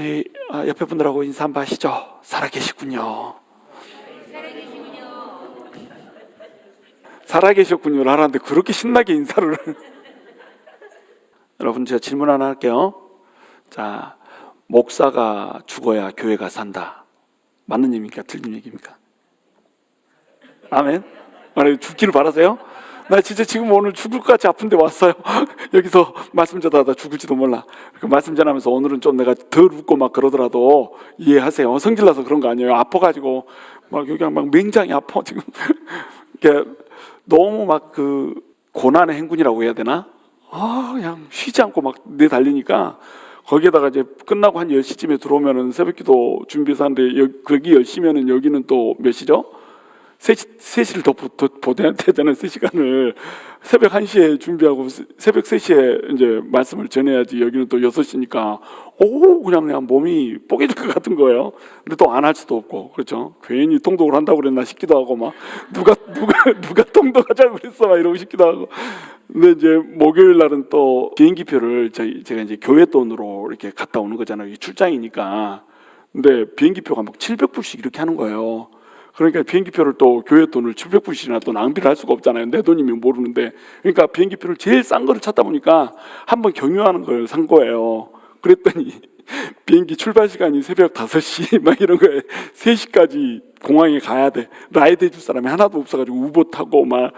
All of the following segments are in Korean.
우리 옆에 분들하고 인사 한번 하시죠. 살아계시군요. 살아계셨군요 하는데 그렇게 신나게 인사를 여러분, 제가 질문 하나 할게요. 자, 목사가 죽어야 교회가 산다. 맞는 얘기입니까? 틀린 얘기입니까? 아멘? 아니, 죽기를 바라세요? 나 진짜 지금 오늘 죽을 것 같이 아픈데 왔어요. 여기서 말씀 전하다 죽을지도 몰라. 그 말씀 전하면서 오늘은 좀 내가 덜 웃고 막 그러더라도 이해하세요. 성질나서 그런 거 아니에요. 아파가지고 막 여기 막 맹장이 아파 지금. 너무 막 그 고난의 행군이라고 해야 되나? 그냥 쉬지 않고 막 내달리니까 거기에다가 이제 끝나고 한 10시쯤에 들어오면은 새벽기도 준비해서 하는데 거기 10시면은 여기는 또 몇 시죠? 3시를 더 보내야 되잖아요. 3시간을 새벽 1시에 준비하고 새벽 3시에 이제 말씀을 전해야지. 여기는 또 6시니까 그냥 몸이 뽀개질 것 같은 거예요. 근데 또 안 할 수도 없고, 그렇죠? 괜히 통독을 한다고 그랬나 싶기도 하고, 막 누가 통독하자고 그랬어 막 이러고 싶기도 하고. 근데 이제 목요일 날은 또 비행기표를 제가 이제 교회 돈으로 이렇게 갔다 오는 거잖아요. 출장이니까. 근데 비행기표가 막 700불씩 이렇게 하는 거예요. 그러니까 비행기표를 또 교회 돈을 700불씩이나 또 낭비를 할 수가 없잖아요. 내 돈이면 모르는데. 그러니까 비행기표를 제일 싼 거를 찾다 보니까 한번 경유하는 걸 산 거예요. 그랬더니 비행기 출발 시간이 새벽 5시 막 이런 거에 3시까지 공항에 가야 돼. 라이드 해줄 사람이 하나도 없어가지고 우버 타고 막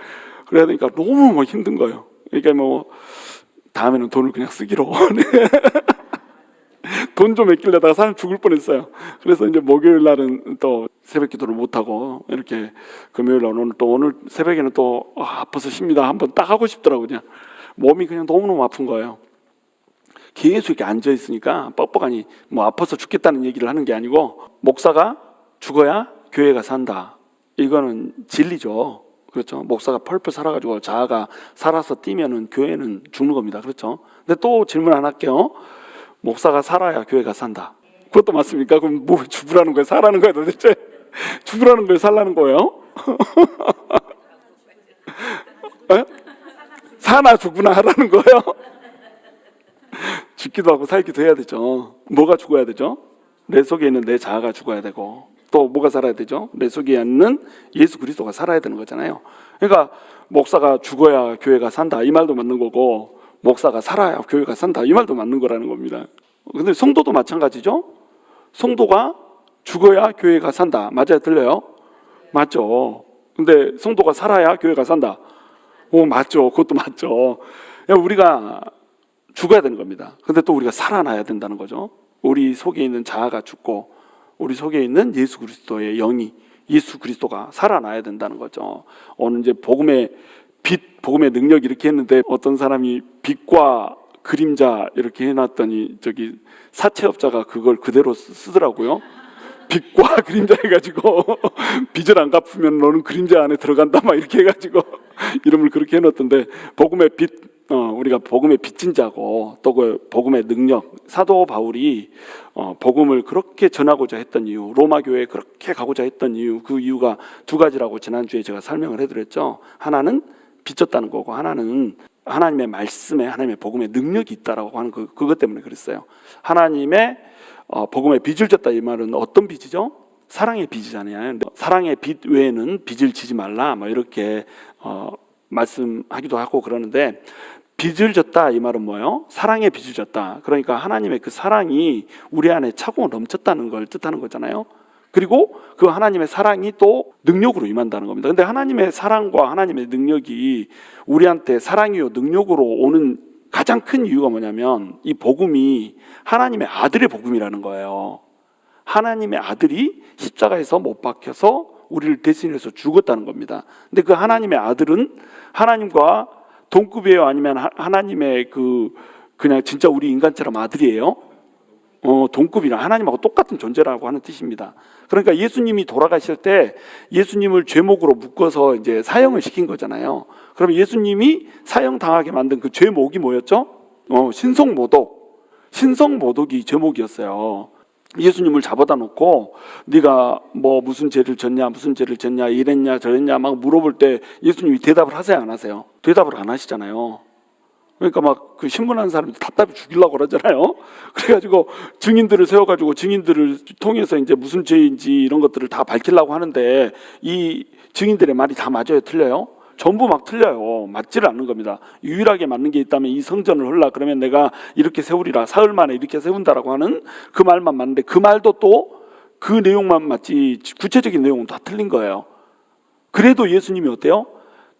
그래야 되니까 너무 막 힘든 거예요. 그러니까 뭐 다음에는 돈을 그냥 쓰기로 돈 좀 아끼려다가 사람 죽을 뻔했어요. 그래서 이제 목요일 날은 또 새벽 기도를 못 하고 이렇게 금요일 날 오늘 새벽에는 또 아파서 쉽니다. 한번 딱 하고 싶더라고요. 그냥 몸이 그냥 너무너무 아픈 거예요. 계속 이렇게 앉아 있으니까 뻑뻑하니 뭐 아파서 죽겠다는 얘기를 하는 게 아니고 목사가 죽어야 교회가 산다. 이거는 진리죠. 그렇죠. 목사가 펄펄 살아가지고 자아가 살아서 뛰면은 교회는 죽는 겁니다. 그렇죠. 근데 또 질문 하나 할게요. 목사가 살아야 교회가 산다. 그것도 맞습니까? 그럼 뭐 죽으라는 거예요? 살라는 거예요? 도대체 죽으라는 거예요? 살라는 거예요? 사나 죽으나 하라는 거예요? 죽기도 하고 살기도 해야 되죠. 뭐가 죽어야 되죠? 내 속에 있는 내 자아가 죽어야 되고, 또 뭐가 살아야 되죠? 내 속에 있는 예수 그리스도가 살아야 되는 거잖아요. 그러니까 목사가 죽어야 교회가 산다 이 말도 맞는 거고, 목사가 살아야 교회가 산다 이 말도 맞는 거라는 겁니다. 근데 성도도 마찬가지죠. 성도가 죽어야 교회가 산다. 맞아요? 들려요? 맞죠. 근데 성도가 살아야 교회가 산다. 맞죠. 그것도 맞죠. 우리가 죽어야 되는 겁니다. 근데 또 우리가 살아나야 된다는 거죠. 우리 속에 있는 자아가 죽고 우리 속에 있는 예수 그리스도의 영이, 예수 그리스도가 살아나야 된다는 거죠. 오늘 이제 복음의 빛, 복음의 능력 이렇게 했는데 어떤 사람이 빛과 그림자 이렇게 해놨더니 저기 사채업자가 그걸 그대로 쓰더라고요. 빛과 그림자 해가지고 빚을 안 갚으면 너는 그림자 안에 들어간다 막 이렇게 해가지고 이름을 그렇게 해놨던데, 복음의 빛, 우리가 복음의 빚진 자고 또 그 복음의 능력, 사도 바울이 복음을 그렇게 전하고자 했던 이유, 로마 교회에 그렇게 가고자 했던 이유, 그 이유가 두 가지라고 지난주에 제가 설명을 해드렸죠. 하나는 빚졌다는 거고, 하나는 하나님의 말씀에, 하나님의 복음의 능력이 있다라고 하는 그것 때문에 그랬어요. 하나님의 복음의 빚을 졌다 이 말은 어떤 빚이죠? 사랑의 빚이잖아요. 사랑의 빚 외에는 빚을 지지 말라 뭐 이렇게 말씀하기도 하고 그러는데, 빚을 졌다 이 말은 뭐예요? 사랑의 빚을 졌다. 그러니까 하나님의 그 사랑이 우리 안에 차고 넘쳤다는 걸 뜻하는 거잖아요. 그리고 그 하나님의 사랑이 또 능력으로 임한다는 겁니다. 근데 하나님의 사랑과 하나님의 능력이 우리한테 사랑이요 능력으로 오는 가장 큰 이유가 뭐냐면, 이 복음이 하나님의 아들의 복음이라는 거예요. 하나님의 아들이 십자가에서 못 박혀서 우리를 대신해서 죽었다는 겁니다. 근데 그 하나님의 아들은 하나님과 동급이에요? 아니면 하나님의 그냥 진짜 우리 인간처럼 아들이에요? 동급이나 하나님하고 똑같은 존재라고 하는 뜻입니다. 그러니까 예수님이 돌아가실 때 예수님을 죄목으로 묶어서 이제 사형을 시킨 거잖아요. 그럼 예수님이 사형 당하게 만든 그 죄목이 뭐였죠? 신성모독. 신성모독이 죄목이었어요. 예수님을 잡아다 놓고 네가 뭐 무슨 죄를 졌냐, 무슨 죄를 졌냐, 이랬냐 저랬냐 막 물어볼 때 예수님이 대답을 하세요, 안 하세요? 대답을 안 하시잖아요. 그러니까 막 그 신문하는 사람들 답답해 죽이려고 그러잖아요. 그래가지고 증인들을 세워가지고 증인들을 통해서 이제 무슨 죄인지 이런 것들을 다 밝히려고 하는데 이 증인들의 말이 다 맞아요, 틀려요? 전부 막 틀려요. 맞지를 않는 겁니다. 유일하게 맞는 게 있다면 이 성전을 헐라 그러면 내가 이렇게 세우리라, 사흘 만에 이렇게 세운다라고 하는 그 말만 맞는데 그 말도 또 그 내용만 맞지 구체적인 내용은 다 틀린 거예요. 그래도 예수님이 어때요?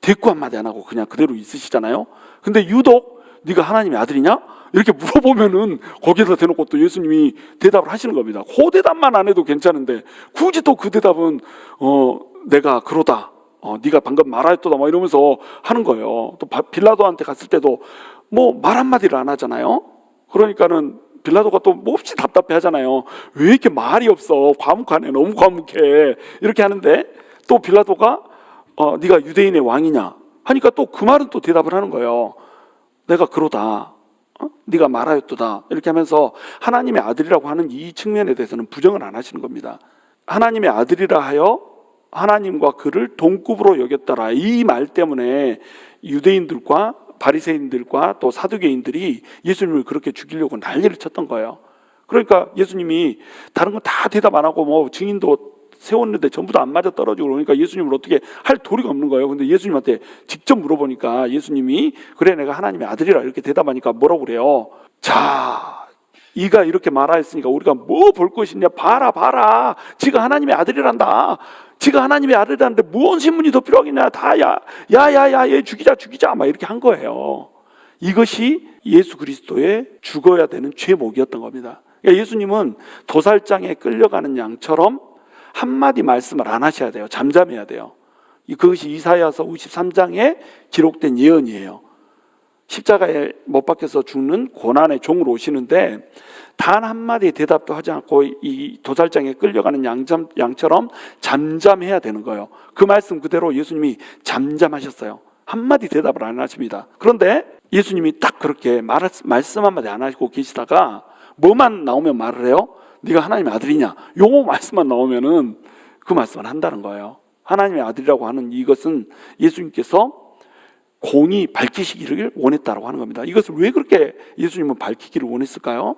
대꾸 한마디 안 하고 그냥 그대로 있으시잖아요. 근데 유독 네가 하나님의 아들이냐? 이렇게 물어보면은 거기에다 대놓고 또 예수님이 대답을 하시는 겁니다. 그 대답만 안 해도 괜찮은데 굳이 또 그 대답은 내가 그러다, 네가 방금 말하였도다 막 이러면서 하는 거예요. 또 빌라도한테 갔을 때도 뭐 말 한마디를 안 하잖아요. 그러니까는 빌라도가 또 몹시 답답해 하잖아요. 왜 이렇게 말이 없어? 과묵하네, 너무 과묵해. 이렇게 하는데 또 빌라도가 네가 유대인의 왕이냐 하니까 또 그 말은 또 대답을 하는 거예요. 내가 그러다, 네가 말하였도다. 이렇게 하면서 하나님의 아들이라고 하는 이 측면에 대해서는 부정을 안 하시는 겁니다. 하나님의 아들이라 하여 하나님과 그를 동급으로 여겼더라, 이 말 때문에 유대인들과 바리새인들과 또 사두개인들이 예수님을 그렇게 죽이려고 난리를 쳤던 거예요. 그러니까 예수님이 다른 건 다 대답 안 하고 뭐 증인도 세웠는데 전부 다 안 맞아 떨어지고 그러니까 예수님을 어떻게 할 도리가 없는 거예요. 근데 예수님한테 직접 물어보니까 예수님이 그래 내가 하나님의 아들이라 이렇게 대답하니까 뭐라고 그래요? 자, 이가 이렇게 말하였으니까 우리가 뭐 볼 것이냐? 봐라 지가 하나님의 아들이란다. 지가 하나님의 아들이라는데 무슨 신문이 더 필요하겠냐? 다 야야야 얘 죽이자 막 이렇게 한 거예요. 이것이 예수 그리스도의 죽어야 되는 죄목이었던 겁니다. 그러니까 예수님은 도살장에 끌려가는 양처럼 한마디 말씀을 안 하셔야 돼요. 잠잠해야 돼요. 그것이 이사야서 53장에 기록된 예언이에요. 십자가에 못 박혀서 죽는 고난의 종으로 오시는데 단 한마디 대답도 하지 않고 이 도살장에 끌려가는 양처럼 잠잠해야 되는 거예요. 그 말씀 그대로 예수님이 잠잠하셨어요. 한마디 대답을 안 하십니다. 그런데 예수님이 딱 그렇게 말씀 한마디 안 하시고 계시다가 뭐만 나오면 말을 해요? 네가 하나님의 아들이냐? 요 말씀만 나오면은 그 말씀을 한다는 거예요. 하나님의 아들이라고 하는 이것은 예수님께서 공히 밝히시기를 원했다라고 하는 겁니다. 이것을 왜 그렇게 예수님은 밝히기를 원했을까요?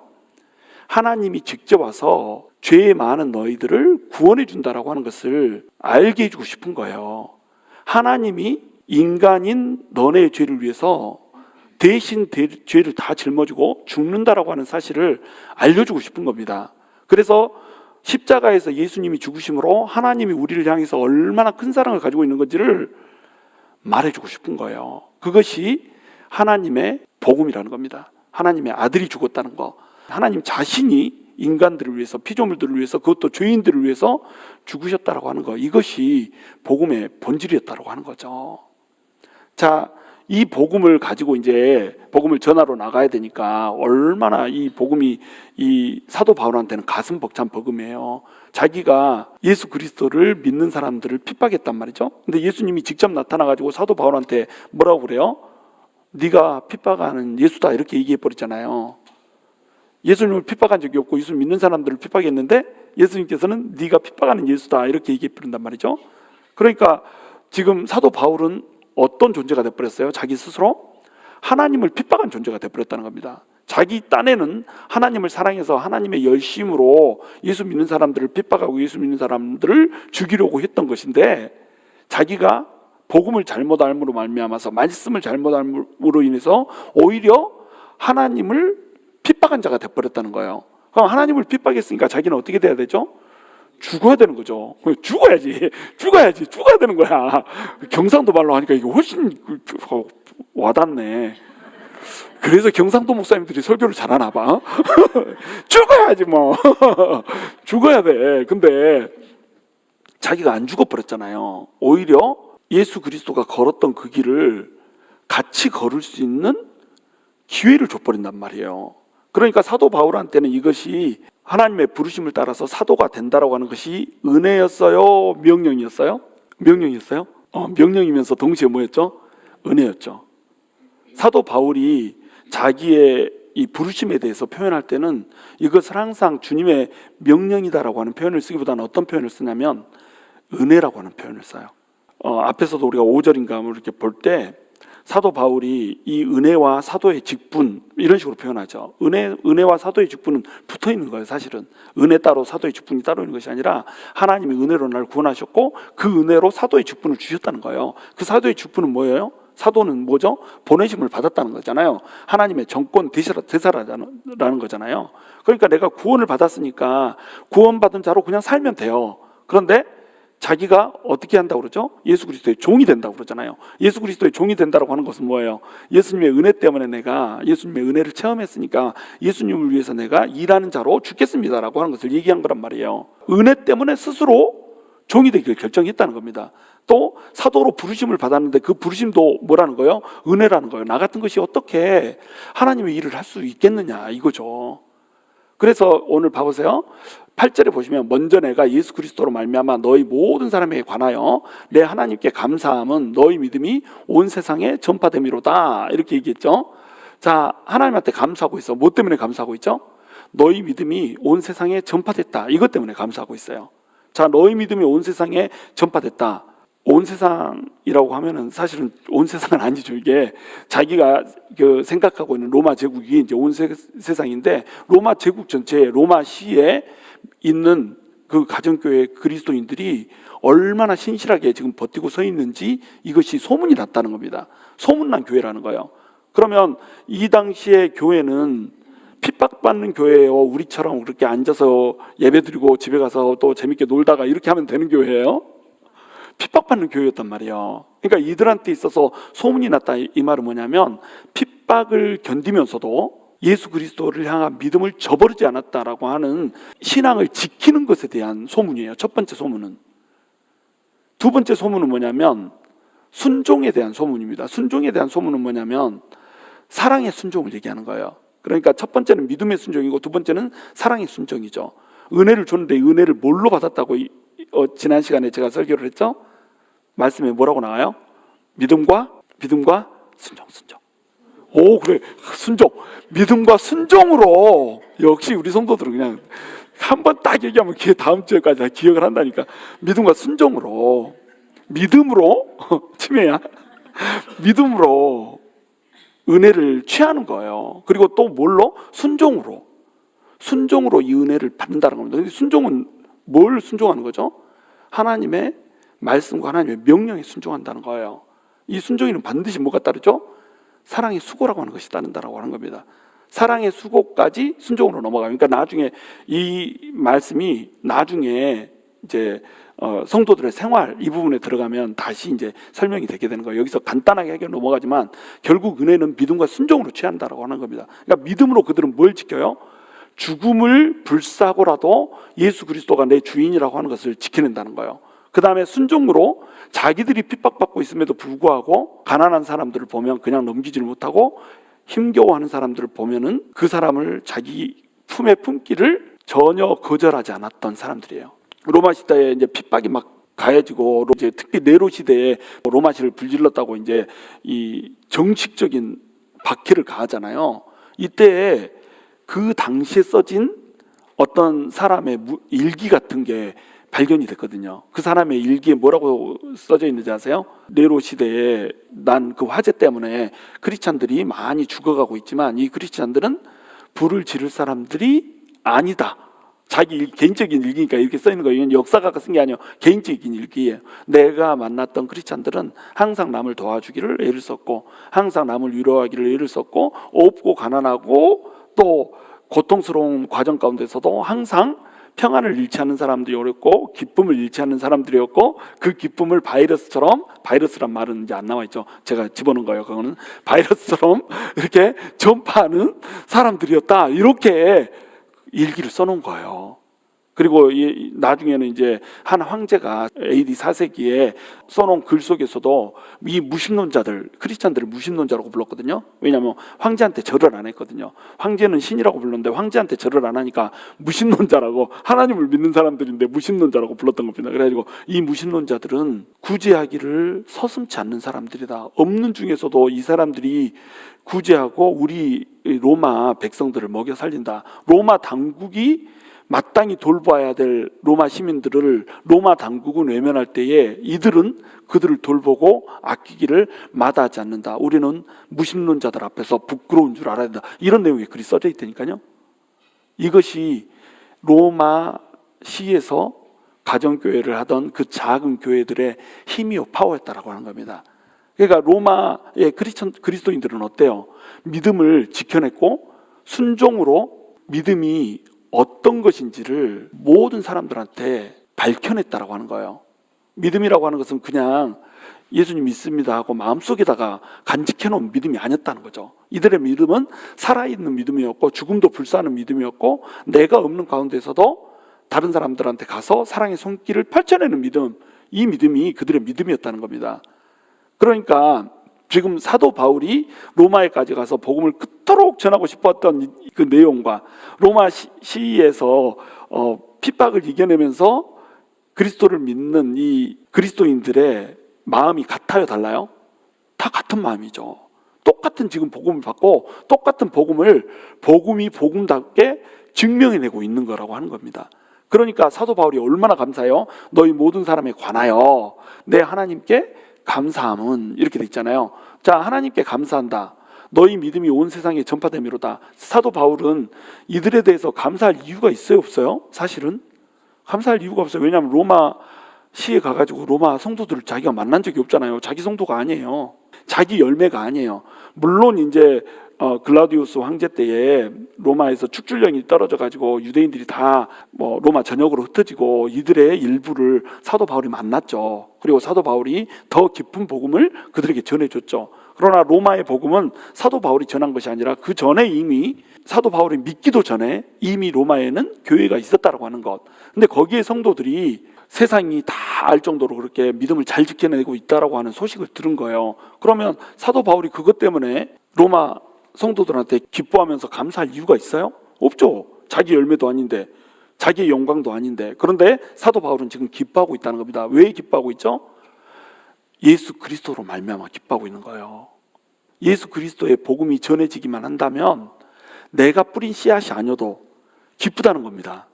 하나님이 직접 와서 죄 많은 너희들을 구원해 준다라고 하는 것을 알게 해주고 싶은 거예요. 하나님이 인간인 너네의 죄를 위해서 대신 죄를 다 짊어지고 죽는다라고 하는 사실을 알려주고 싶은 겁니다. 그래서 십자가에서 예수님이 죽으심으로 하나님이 우리를 향해서 얼마나 큰 사랑을 가지고 있는 건지를 말해주고 싶은 거예요. 그것이 하나님의 복음이라는 겁니다. 하나님의 아들이 죽었다는 거. 하나님 자신이 인간들을 위해서, 피조물들을 위해서, 그것도 죄인들을 위해서 죽으셨다라고 하는 거. 이것이 복음의 본질이었다라고 하는 거죠. 자, 이 복음을 가지고 이제 복음을 전하러 나가야 되니까 얼마나 이 복음이 이 사도 바울한테는 가슴 벅찬 복음이에요. 자기가 예수 그리스도를 믿는 사람들을 핍박했단 말이죠. 근데 예수님이 직접 나타나가지고 사도 바울한테 뭐라고 그래요? 네가 핍박하는 예수다 이렇게 얘기해 버리잖아요. 예수님을 핍박한 적이 없고 예수 믿는 사람들을 핍박했는데 예수님께서는 네가 핍박하는 예수다 이렇게 얘기해 버린단 말이죠. 그러니까 지금 사도 바울은 어떤 존재가 되어버렸어요? 자기 스스로 하나님을 핍박한 존재가 되어버렸다는 겁니다. 자기 딴에는 하나님을 사랑해서 하나님의 열심으로 예수 믿는 사람들을 핍박하고 예수 믿는 사람들을 죽이려고 했던 것인데 자기가 복음을 잘못 알므로 말미암아서 말씀을 잘못 알므로 인해서 오히려 하나님을 핍박한 자가 되어버렸다는 거예요. 그럼 하나님을 핍박했으니까 자기는 어떻게 돼야 되죠? 죽어야 되는 거죠. 죽어야 되는 거야. 경상도 말로 하니까 이게 훨씬 와닿네. 그래서 경상도 목사님들이 설교를 잘하나 봐. 죽어야지 뭐. 죽어야 돼. 근데 자기가 안 죽어버렸잖아요. 오히려 예수 그리스도가 걸었던 그 길을 같이 걸을 수 있는 기회를 줘버린단 말이에요. 그러니까 사도 바울한테는 이것이 하나님의 부르심을 따라서 사도가 된다라고 하는 것이 은혜였어요? 명령이었어요? 명령이었어요? 명령이면서 동시에 뭐였죠? 은혜였죠. 사도 바울이 자기의 이 부르심에 대해서 표현할 때는 이것을 항상 주님의 명령이다라고 하는 표현을 쓰기보다는 어떤 표현을 쓰냐면 은혜라고 하는 표현을 써요. 앞에서도 우리가 5절인가 이렇게 볼 때 사도 바울이 이 은혜와 사도의 직분 이런 식으로 표현하죠. 은혜와 사도의 직분은 붙어 있는 거예요. 사실은 은혜 따로 사도의 직분이 따로 있는 것이 아니라 하나님이 은혜로 나를 구원하셨고 그 은혜로 사도의 직분을 주셨다는 거예요. 그 사도의 직분은 뭐예요? 사도는 뭐죠? 보내심을 받았다는 거잖아요. 하나님의 정권 대사라는 거잖아요. 그러니까 내가 구원을 받았으니까 구원받은 자로 그냥 살면 돼요. 그런데 자기가 어떻게 한다고 그러죠? 예수 그리스도의 종이 된다고 그러잖아요. 예수 그리스도의 종이 된다고 하는 것은 뭐예요? 예수님의 은혜 때문에 내가 예수님의 은혜를 체험했으니까 예수님을 위해서 내가 일하는 자로 죽겠습니다라고 하는 것을 얘기한 거란 말이에요. 은혜 때문에 스스로 종이 되기를 결정했다는 겁니다. 또 사도로 부르심을 받았는데 그 부르심도 뭐라는 거예요? 은혜라는 거예요. 나 같은 것이 어떻게 하나님의 일을 할 수 있겠느냐 이거죠. 그래서 오늘 봐보세요. 8절에 보시면 먼저 내가 예수 그리스도로 말미암아 너희 모든 사람에게 관하여 내 하나님께 감사함은 너희 믿음이 온 세상에 전파됨이로다 이렇게 얘기했죠. 자, 하나님한테 감사하고 있어. 뭐 때문에 감사하고 있죠? 너희 믿음이 온 세상에 전파됐다. 이것 때문에 감사하고 있어요. 자, 너희 믿음이 온 세상에 전파됐다. 온 세상이라고 하면은 사실은 온 세상은 아니죠. 이게 자기가 생각하고 있는 로마 제국이 이제 온 세상인데 로마 제국 전체에 로마시에 있는 그 가정교회 그리스도인들이 얼마나 신실하게 지금 버티고 서 있는지 이것이 소문이 났다는 겁니다. 소문난 교회라는 거예요. 그러면 이 당시에 교회는 핍박받는 교회예요. 우리처럼 그렇게 앉아서 예배드리고 집에 가서 또 재밌게 놀다가 이렇게 하면 되는 교회예요? 핍박받는 교회였단 말이에요. 그러니까 이들한테 있어서 소문이 났다 이 말은 뭐냐면 핍박을 견디면서도 예수 그리스도를 향한 믿음을 저버리지 않았다라고 하는 신앙을 지키는 것에 대한 소문이에요. 첫 번째 소문은. 두 번째 소문은 뭐냐면 순종에 대한 소문입니다. 순종에 대한 소문은 뭐냐면 사랑의 순종을 얘기하는 거예요. 그러니까 첫 번째는 믿음의 순종이고 두 번째는 사랑의 순종이죠. 은혜를 줬는데 은혜를 뭘로 받았다고 지난 시간에 제가 설교를 했죠. 말씀에 뭐라고 나와요? 믿음과 순종. 오, 그래, 순종. 믿음과 순종으로. 역시 우리 성도들은 그냥 한번 딱 얘기하면 다음 주에까지 다 기억을 한다니까. 믿음과 순종으로. 믿음으로 치매야. 믿음으로 은혜를 취하는 거예요. 그리고 또 뭘로? 순종으로 이 은혜를 받는다는 겁니다. 근데 순종은 뭘 순종하는 거죠? 하나님의 말씀과 하나님의 명령에 순종한다는 거예요. 이 순종에는 반드시 뭐가 따르죠? 사랑의 수고라고 하는 것이 따른다라고 하는 겁니다. 사랑의 수고까지 순종으로 넘어가요. 그러니까 나중에 이 말씀이 나중에 이제 성도들의 생활 이 부분에 들어가면 다시 이제 설명이 되게 되는 거예요. 여기서 간단하게 해결 넘어가지만 결국 은혜는 믿음과 순종으로 취한다라고 하는 겁니다. 그러니까 믿음으로 그들은 뭘 지켜요? 죽음을 불사고라도 예수 그리스도가 내 주인이라고 하는 것을 지켜낸다는 거예요. 그 다음에 순종으로 자기들이 핍박받고 있음에도 불구하고 가난한 사람들을 보면 그냥 넘기지를 못하고 힘겨워하는 사람들을 보면은 그 사람을 자기 품에 품기를 전혀 거절하지 않았던 사람들이에요. 로마 시대에 이제 핍박이 막 가해지고 이제 특히 네로 시대에 로마시를 불질렀다고 이제 이 정식적인 박해를 가하잖아요. 이때 그 당시에 써진 어떤 사람의 일기 같은 게 발견이 됐거든요. 그 사람의 일기에 뭐라고 써져 있는지 아세요? 네로 시대에 난 그 화재 때문에 크리스찬들이 많이 죽어가고 있지만 이 크리스찬들은 불을 지를 사람들이 아니다. 자기 개인적인 일기니까 이렇게 써 있는 거예요. 이건 역사가가 쓴 게 아니에요. 개인적인 일기예요. 내가 만났던 크리스찬들은 항상 남을 도와주기를 애를 썼고 항상 남을 위로하기를 애를 썼고 없고 가난하고 또 고통스러운 과정 가운데서도 항상 평안을 잃지 않는 사람들이었고 기쁨을 잃지 않는 사람들이었고 그 기쁨을 바이러스란 말은 이제 안 나와 있죠. 제가 집어넣은 거예요. 그거는 바이러스처럼 이렇게 전파하는 사람들이었다. 이렇게 일기를 써놓은 거예요. 그리고 나중에는 이제 한 황제가 AD 4세기에 써놓은 글 속에서도 이 무신론자들, 크리스찬들을 무신론자라고 불렀거든요. 왜냐하면 황제한테 절을 안 했거든요. 황제는 신이라고 불렀는데 황제한테 절을 안 하니까 무신론자라고, 하나님을 믿는 사람들인데 무신론자라고 불렀던 겁니다. 그래가지고 이 무신론자들은 구제하기를 서슴지 않는 사람들이다. 없는 중에서도 이 사람들이 구제하고 우리 로마 백성들을 먹여 살린다. 로마 당국이 마땅히 돌봐야 될 로마 시민들을 로마 당국은 외면할 때에 이들은 그들을 돌보고 아끼기를 마다하지 않는다. 우리는 무신론자들 앞에서 부끄러운 줄 알아야 된다. 이런 내용이 글이 써져 있다니까요. 이것이 로마 시에서 가정교회를 하던 그 작은 교회들의 힘이요 파워였다라고 하는 겁니다. 그러니까 로마의 그리스도인들은 어때요? 믿음을 지켜냈고 순종으로 믿음이 어떤 것인지를 모든 사람들한테 밝혀냈다라고 하는 거예요. 믿음이라고 하는 것은 그냥 예수님 믿습니다 하고 마음속에다가 간직해놓은 믿음이 아니었다는 거죠. 이들의 믿음은 살아있는 믿음이었고 죽음도 불사하는 믿음이었고 내가 없는 가운데서도 다른 사람들한테 가서 사랑의 손길을 펼쳐내는 믿음, 이 믿음이 그들의 믿음이었다는 겁니다. 그러니까 지금 사도 바울이 로마에까지 가서 복음을 그토록 전하고 싶었던 그 내용과 로마 시에서 핍박을 이겨내면서 그리스도를 믿는 이 그리스도인들의 마음이 같아요, 달라요? 다 같은 마음이죠. 똑같은 지금 복음을 받고 똑같은 복음을 복음이 복음답게 증명해내고 있는 거라고 하는 겁니다. 그러니까 사도 바울이 얼마나 감사해요? 너희 모든 사람에 관하여 내 하나님께 감사함은 이렇게 돼 있잖아요. 자, 하나님께 감사한다. 너희 믿음이 온 세상에 전파됨이로다. 사도 바울은 이들에 대해서 감사할 이유가 있어요, 없어요? 사실은 감사할 이유가 없어요. 왜냐하면 로마 시에 가가지고 로마 성도들을 자기가 만난 적이 없잖아요. 자기 성도가 아니에요. 자기 열매가 아니에요. 물론 이제 글라우디우스 황제 때에 로마에서 축출령이 떨어져가지고 유대인들이 다 로마 전역으로 흩어지고 이들의 일부를 사도 바울이 만났죠. 그리고 사도 바울이 더 깊은 복음을 그들에게 전해줬죠. 그러나 로마의 복음은 사도 바울이 전한 것이 아니라 그 전에 이미 사도 바울이 믿기도 전에 이미 로마에는 교회가 있었다라고 하는 것. 근데 거기에 성도들이 세상이 다 알 정도로 그렇게 믿음을 잘 지켜내고 있다라고 하는 소식을 들은 거예요. 그러면 사도 바울이 그것 때문에 로마 성도들한테 기뻐하면서 감사할 이유가 있어요? 없죠. 자기 열매도 아닌데, 자기의 영광도 아닌데. 그런데 사도 바울은 지금 기뻐하고 있다는 겁니다. 왜 기뻐하고 있죠? 예수 그리스도로 말미암아 기뻐하고 있는 거예요. 예수 그리스도의 복음이 전해지기만 한다면 내가 뿌린 씨앗이 아니어도 기쁘다는 겁니다.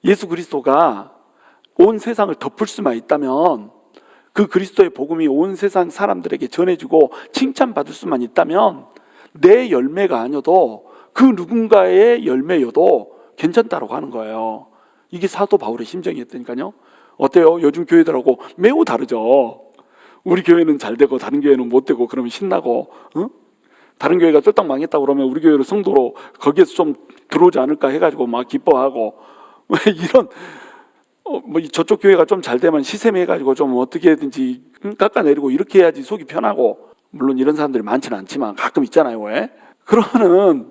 예수 그리스도가 온 세상을 덮을 수만 있다면, 그 그리스도의 복음이 온 세상 사람들에게 전해지고 칭찬받을 수만 있다면 내 열매가 아니어도 그 누군가의 열매여도 괜찮다라고 하는 거예요. 이게 사도 바울의 심정이었다니까요. 어때요? 요즘 교회들하고 매우 다르죠. 우리 교회는 잘 되고 다른 교회는 못 되고 그러면 신나고, 다른 교회가 쫄딱 망했다고 그러면 우리 교회로 성도로 거기에서 좀 들어오지 않을까 해가지고 막 기뻐하고 이런 저쪽 교회가 좀 잘 되면 시샘해가지고 좀 어떻게든지 깎아내리고 이렇게 해야지 속이 편하고, 물론 이런 사람들이 많지는 않지만 가끔 있잖아요. 왜? 그러면은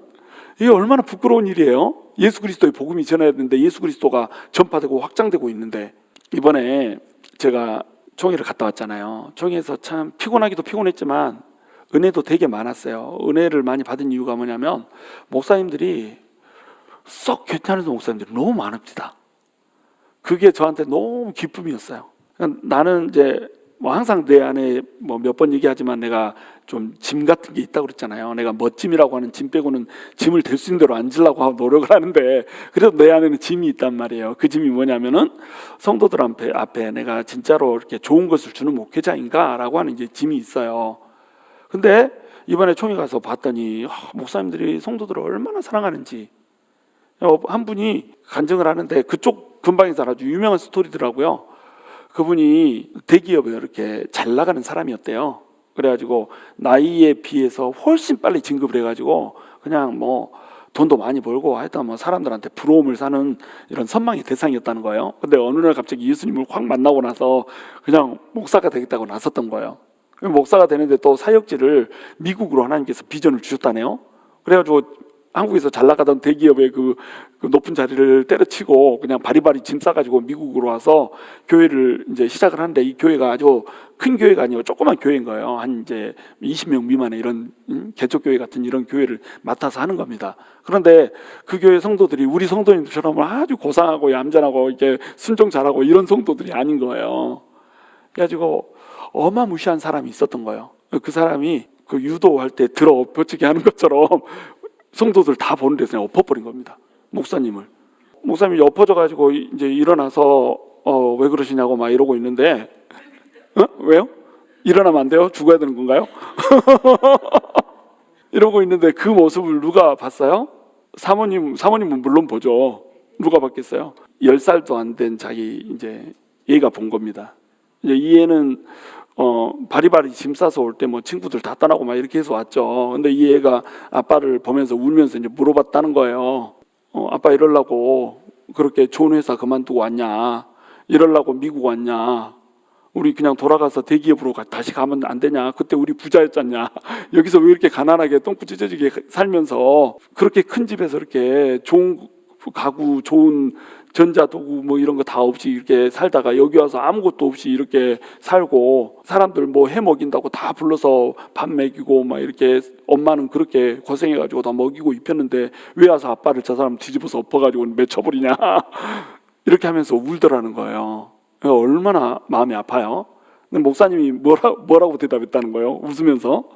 이게 얼마나 부끄러운 일이에요. 예수 그리스도의 복음이 전해야 되는데 예수 그리스도가 전파되고 확장되고 있는데. 이번에 제가 총회를 갔다 왔잖아요. 총회에서 참 피곤하기도 피곤했지만 은혜도 되게 많았어요. 은혜를 많이 받은 이유가 뭐냐면 목사님들이 썩 괜찮은 목사님들이 너무 많읍니다. 그게 저한테 너무 기쁨이었어요. 나는 이제 항상 내 안에 몇 번 얘기하지만 내가 좀 짐 같은 게 있다고 그랬잖아요. 내가 멋짐이라고 하는 짐 빼고는 짐을 될 수 있는 대로 앉으려고 하고 노력을 하는데, 그래도 내 안에는 짐이 있단 말이에요. 그 짐이 뭐냐면은 성도들 앞에 내가 진짜로 이렇게 좋은 것을 주는 목회자인가라고 하는 이제 짐이 있어요. 근데 이번에 총회 가서 봤더니 목사님들이 성도들을 얼마나 사랑하는지 한 분이 간증을 하는데, 그쪽 근방에서 아주 유명한 스토리더라고요. 그분이 대기업에 이렇게 잘 나가는 사람이었대요. 그래가지고 나이에 비해서 훨씬 빨리 진급을 해가지고 그냥 돈도 많이 벌고 하여튼 사람들한테 부러움을 사는 이런 선망의 대상이었다는 거예요. 근데 어느 날 갑자기 예수님을 확 만나고 나서 그냥 목사가 되겠다고 나섰던 거예요. 목사가 되는데 또 사역지를 미국으로 하나님께서 비전을 주셨다네요. 그래가지고 한국에서 잘 나가던 대기업의 그 높은 자리를 때려치고 그냥 바리바리 짐 싸가지고 미국으로 와서 교회를 이제 시작을 하는데, 이 교회가 아주 큰 교회가 아니고 조그만 교회인 거예요. 한 이제 20명 미만의 이런 개척교회 같은 이런 교회를 맡아서 하는 겁니다. 그런데 그 교회 성도들이 우리 성도님들처럼 아주 고상하고 얌전하고 이렇게 순종 잘하고 이런 성도들이 아닌 거예요. 그래가지고 어마무시한 사람이 있었던 거예요. 그 사람이 그 유도할 때 들어 엎어치게 하는 것처럼 성도들 다 보는 데서 그냥 엎어버린 겁니다. 목사님을. 목사님이 엎어져가지고 이제 일어나서 왜 그러시냐고 막 이러고 있는데, 왜요? 일어나면 안 돼요? 죽어야 되는 건가요? 이러고 있는데 그 모습을 누가 봤어요? 사모님은 물론 보죠. 누가 봤겠어요? 10살도 안 된 자기 이제 얘가 본 겁니다. 이제 이 애는 바리바리 짐 싸서 올 때 뭐 친구들 다 떠나고 막 이렇게 해서 왔죠. 근데 이 애가 아빠를 보면서 울면서 이제 물어봤다는 거예요. 아빠 이러려고 그렇게 좋은 회사 그만두고 왔냐? 이러려고 미국 왔냐? 우리 그냥 돌아가서 대기업으로 다시 가면 안 되냐? 그때 우리 부자였잖냐? 여기서 왜 이렇게 가난하게 똥꼬 찢어지게 살면서 그렇게 큰 집에서 이렇게 좋은 가구, 좋은 전자도구 뭐 이런 거 다 없이 이렇게 살다가 여기 와서 아무것도 없이 이렇게 살고 사람들 뭐 해 먹인다고 다 불러서 밥 먹이고 막 이렇게 엄마는 그렇게 고생해가지고 다 먹이고 입혔는데 왜 와서 아빠를 저 사람 뒤집어서 엎어가지고 맺혀버리냐? 이렇게 하면서 울더라는 거예요. 얼마나 마음이 아파요. 근데 목사님이 뭐라고 대답했다는 거예요. 웃으면서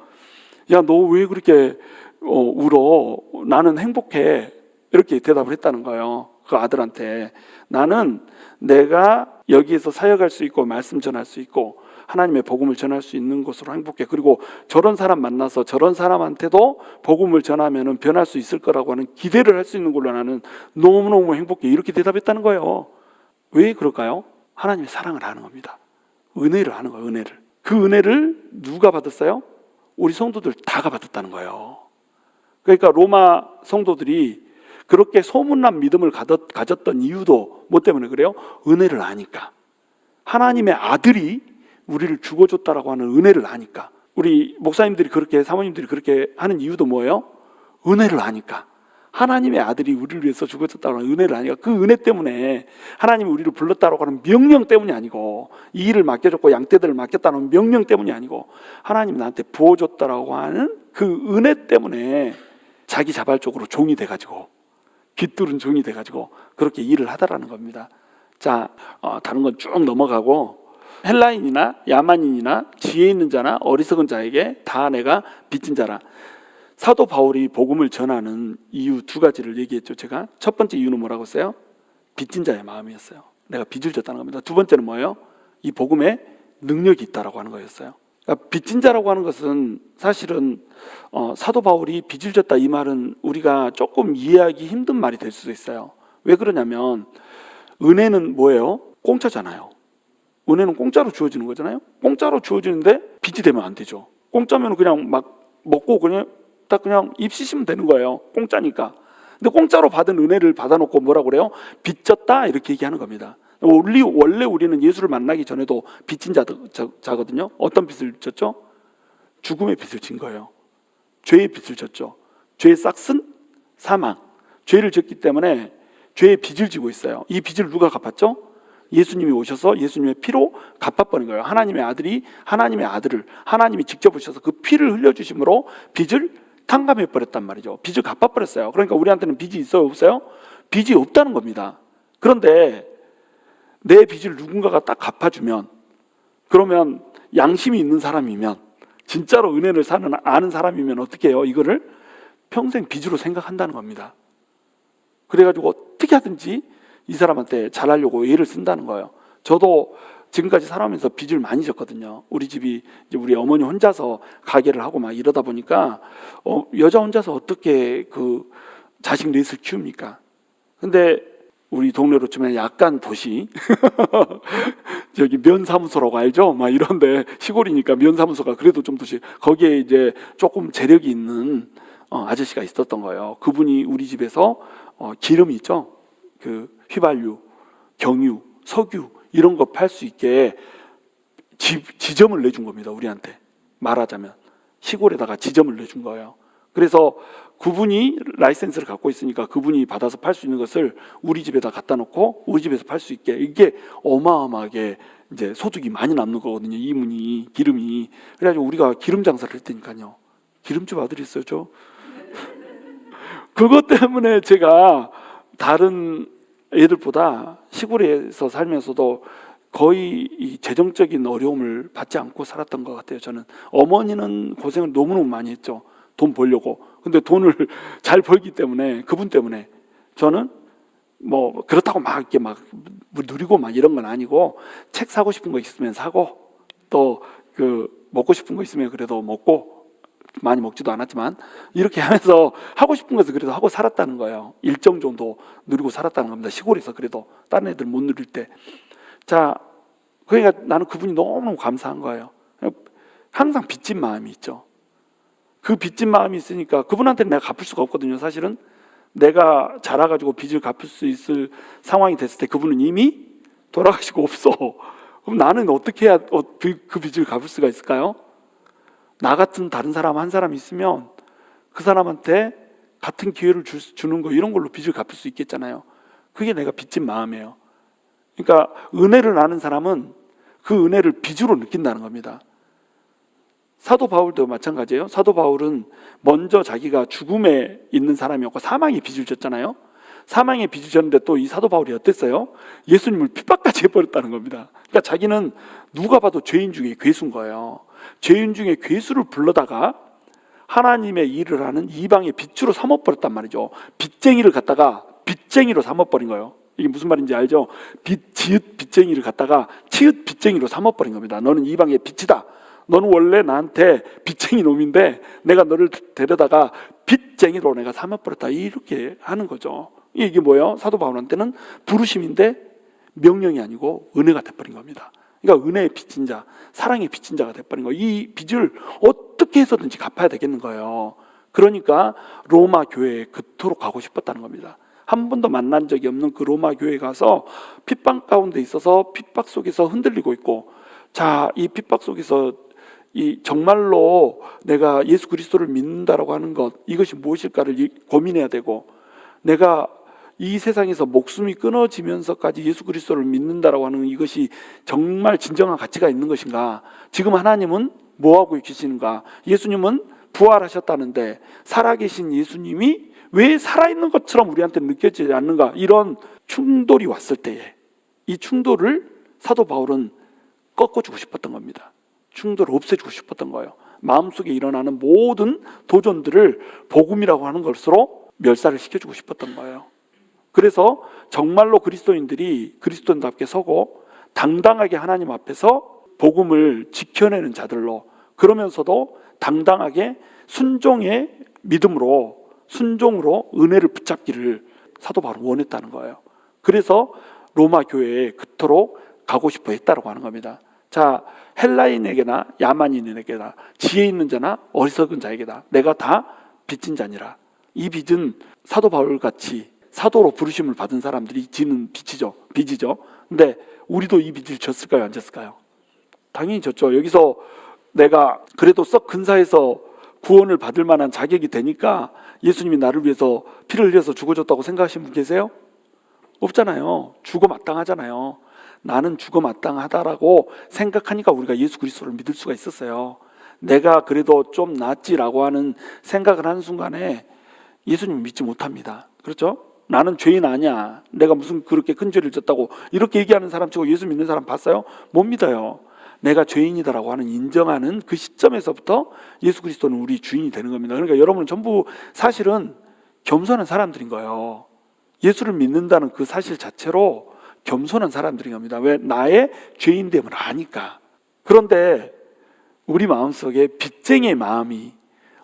야, 너 왜 그렇게 울어? 나는 행복해. 이렇게 대답을 했다는 거예요. 그 아들한테. 나는 내가 여기에서 사역할 수 있고 말씀 전할 수 있고 하나님의 복음을 전할 수 있는 것으로 행복해. 그리고 저런 사람 만나서 저런 사람한테도 복음을 전하면 변할 수 있을 거라고 하는 기대를 할 수 있는 걸로 나는 너무너무 행복해. 이렇게 대답했다는 거예요. 왜 그럴까요? 하나님의 사랑을 하는 겁니다. 은혜를 하는 거예요. 은혜를. 그 은혜를 누가 받았어요? 우리 성도들 다가 받았다는 거예요. 그러니까 로마 성도들이 그렇게 소문난 믿음을 가졌던 이유도 뭐 때문에 그래요? 은혜를 아니까. 하나님의 아들이 우리를 죽어줬다라고 하는 은혜를 아니까. 우리 목사님들이 그렇게, 사모님들이 그렇게 하는 이유도 뭐예요? 은혜를 아니까. 하나님의 아들이 우리를 위해서 죽어줬다고 하는 은혜를 아니까. 그 은혜 때문에 하나님이 우리를 불렀다고 하는 명령 때문이 아니고, 이 일을 맡겨줬고 양떼들을 맡겼다는 명령 때문이 아니고, 하나님이 나한테 부어줬다라고 하는 그 은혜 때문에 자기 자발적으로 종이 돼가지고, 깃들은 종이 돼가지고 그렇게 일을 하다라는 겁니다. 자, 다른 건 쭉 넘어가고, 헬라인이나 야만인이나 지혜 있는 자나 어리석은 자에게 다 내가 빚진 자라. 사도 바울이 복음을 전하는 이유 두 가지를 얘기했죠. 제가 첫 번째 이유는 뭐라고 했어요? 빚진 자의 마음이었어요. 내가 빚을 졌다는 겁니다. 두 번째는 뭐예요? 이 복음에 능력이 있다라고 하는 거였어요. 그러니까 빚진 자라고 하는 것은 사실은 사도 바울이 빚을 졌다 이 말은 우리가 조금 이해하기 힘든 말이 될 수도 있어요. 왜 그러냐면 은혜는 뭐예요? 공짜잖아요. 은혜는 공짜로 주어지는 거잖아요. 공짜로 주어지는데 빚이 되면 안 되죠. 공짜면 그냥 막 먹고 그냥 딱 그냥 입 씻으면 되는 거예요. 공짜니까. 근데 공짜로 받은 은혜를 받아놓고 뭐라고 그래요? 빚 졌다 이렇게 얘기하는 겁니다. 원래 우리는 예수를 만나기 전에도 빚진 자거든요. 어떤 빚을 졌죠? 죽음의 빚을 진 거예요. 죄의 빚을 졌죠. 죄의 싹슨 사망. 죄를 졌기 때문에 죄의 빚을 지고 있어요. 이 빚을 누가 갚았죠? 예수님이 오셔서 예수님의 피로 갚아버린 거예요. 하나님의 아들이 하나님의 아들을 하나님이 직접 오셔서 그 피를 흘려주심으로 빚을 탕감해버렸단 말이죠. 빚을 갚아버렸어요. 그러니까 우리한테는 빚이 있어요? 없어요? 빚이 없다는 겁니다. 그런데 내 빚을 누군가가 딱 갚아주면, 그러면 양심이 있는 사람이면, 진짜로 은혜를 아는 사람이면 어떻게 해요? 이거를 평생 빚으로 생각한다는 겁니다. 그래가지고 어떻게 하든지 이 사람한테 잘하려고 애를 쓴다는 거예요. 저도 지금까지 살아오면서 빚을 많이 졌거든요. 우리 집이 이제 우리 어머니 혼자서 가게를 하고 막 이러다 보니까 여자 혼자서 어떻게 그 자식 넷을 키웁니까? 근데 우리 동네로 치면 약간 도시 저기 면사무소라고 알죠? 막 이런데 시골이니까 면사무소가 그래도 좀 도시, 거기에 이제 조금 재력이 있는 아저씨가 있었던 거예요. 그분이 우리 집에서 기름이 있죠? 그 휘발유, 경유, 석유 이런 거 팔 수 있게 지점을 내준 겁니다. 우리한테 말하자면 시골에다가 지점을 내준 거예요. 그래서 그분이 라이센스를 갖고 있으니까 그분이 받아서 팔 수 있는 것을 우리 집에다 갖다 놓고 우리 집에서 팔 수 있게, 이게 어마어마하게 이제 소득이 많이 남는 거거든요. 이문이 기름이. 그래가지고 우리가 기름 장사를 했다니까요. 기름집 아들이 있어요, 저. 그것 때문에 제가 다른 애들보다 시골에서 살면서도 거의 이 재정적인 어려움을 받지 않고 살았던 것 같아요. 저는 어머니는 고생을 너무너무 많이 했죠. 돈 벌려고. 근데 돈을 잘 벌기 때문에, 그분 때문에 저는 뭐 그렇다고 막 이렇게 막 누리고 막 이런 건 아니고, 책 사고 싶은 거 있으면 사고, 또 그 먹고 싶은 거 있으면 그래도 먹고, 많이 먹지도 않았지만 이렇게 하면서 하고 싶은 것을 그래도 하고 살았다는 거예요. 일정 정도 누리고 살았다는 겁니다. 시골에서 그래도 다른 애들 못 누릴 때. 자, 그러니까 나는 그분이 너무너무 감사한 거예요. 항상 빚진 마음이 있죠. 그 빚진 마음이 있으니까 그분한테는 내가 갚을 수가 없거든요. 사실은 내가 자라가지고 빚을 갚을 수 있을 상황이 됐을 때 그분은 이미 돌아가시고 없어. 그럼 나는 어떻게 해야 그 빚을 갚을 수가 있을까요? 나 같은 다른 사람 한 사람 있으면 그 사람한테 같은 기회를 주는 거, 이런 걸로 빚을 갚을 수 있겠잖아요. 그게 내가 빚진 마음이에요. 그러니까 은혜를 아는 사람은 그 은혜를 빚으로 느낀다는 겁니다. 사도 바울도 마찬가지예요. 사도 바울은 먼저 자기가 죽음에 있는 사람이었고 사망의 빚을 졌잖아요. 사망의 빚을 졌는데 또 이 사도 바울이 어땠어요? 예수님을 핍박까지 해버렸다는 겁니다. 그러니까 자기는 누가 봐도 죄인 중에 괴수인 거예요. 죄인 중에 괴수를 불러다가 하나님의 일을 하는 이방의 빛으로 삼아버렸단 말이죠. 빚쟁이를 갖다가 빚쟁이로 삼아버린 거예요. 이게 무슨 말인지 알죠? 지읒 빚쟁이를 갖다가 치읒 빚쟁이로 삼아버린 겁니다. 너는 이방의 빛이다. 너는 원래 나한테 빚쟁이 놈인데 내가 너를 데려다가 빚쟁이로 내가 삼아버렸다. 이렇게 하는 거죠. 이게 뭐예요? 사도 바울한테는 부르심인데 명령이 아니고 은혜가 돼버린 겁니다. 그러니까 은혜의 빚진 자, 사랑의 빚진 자가 돼버린 거예요. 이 빚을 어떻게 해서든지 갚아야 되겠는 거예요. 그러니까 로마 교회에 그토록 가고 싶었다는 겁니다. 한 번도 만난 적이 없는 그 로마 교회에 가서 핍박 가운데 있어서 핍박 속에서 흔들리고 있고, 자, 이 핍박 속에서 이 정말로 내가 예수 그리스도를 믿는다라고 하는 것, 이것이 무엇일까를 고민해야 되고, 내가 이 세상에서 목숨이 끊어지면서까지 예수 그리스도를 믿는다라고 하는 이것이 정말 진정한 가치가 있는 것인가? 지금 하나님은 뭐하고 계시는가? 예수님은 부활하셨다는데 살아계신 예수님이 왜 살아있는 것처럼 우리한테 느껴지지 않는가? 이런 충돌이 왔을 때에 이 충돌을 사도 바울은 꺾어주고 싶었던 겁니다. 충돌을 없애주고 싶었던 거예요. 마음속에 일어나는 모든 도전들을 복음이라고 하는 것으로 멸살을 시켜주고 싶었던 거예요. 그래서 정말로 그리스도인들이 그리스도인답게 서고 당당하게 하나님 앞에서 복음을 지켜내는 자들로, 그러면서도 당당하게 순종의 믿음으로, 순종으로 은혜를 붙잡기를 사도 바울은 원했다는 거예요. 그래서 로마 교회에 그토록 가고 싶어 했다고 하는 겁니다. 자, 헬라인에게나 야만인에게나 지혜 있는 자나 어리석은 자에게나 내가 다 빚진 자니라. 이 빚은 사도 바울같이 사도로 부르심을 받은 사람들이 지는 빚이죠. 근데 우리도 이 빚을 졌을까요? 안 졌을까요? 당연히 졌죠. 여기서 내가 그래도 썩 근사해서 구원을 받을 만한 자격이 되니까 예수님이 나를 위해서 피를 흘려서 죽어줬다고 생각하시는 분 계세요? 없잖아요. 죽어 마땅하잖아요. 나는 죽어 마땅하다라고 생각하니까 우리가 예수 그리스도를 믿을 수가 있었어요. 내가 그래도 좀 낫지라고 하는 생각을 하는 순간에 예수님을 믿지 못합니다. 그렇죠? 나는 죄인 아니야. 내가 무슨 그렇게 큰 죄를 졌다고 이렇게 얘기하는 사람 치고 예수 믿는 사람 봤어요? 못 믿어요. 내가 죄인이다라고 하는 인정하는 그 시점에서부터 예수 그리스도는 우리 주인이 되는 겁니다. 그러니까 여러분은 전부 사실은 겸손한 사람들인 거예요. 예수를 믿는다는 그 사실 자체로 겸손한 사람들인 겁니다. 왜? 나의 죄인됨을 아니까. 그런데 우리 마음속에 빚쟁이의 마음이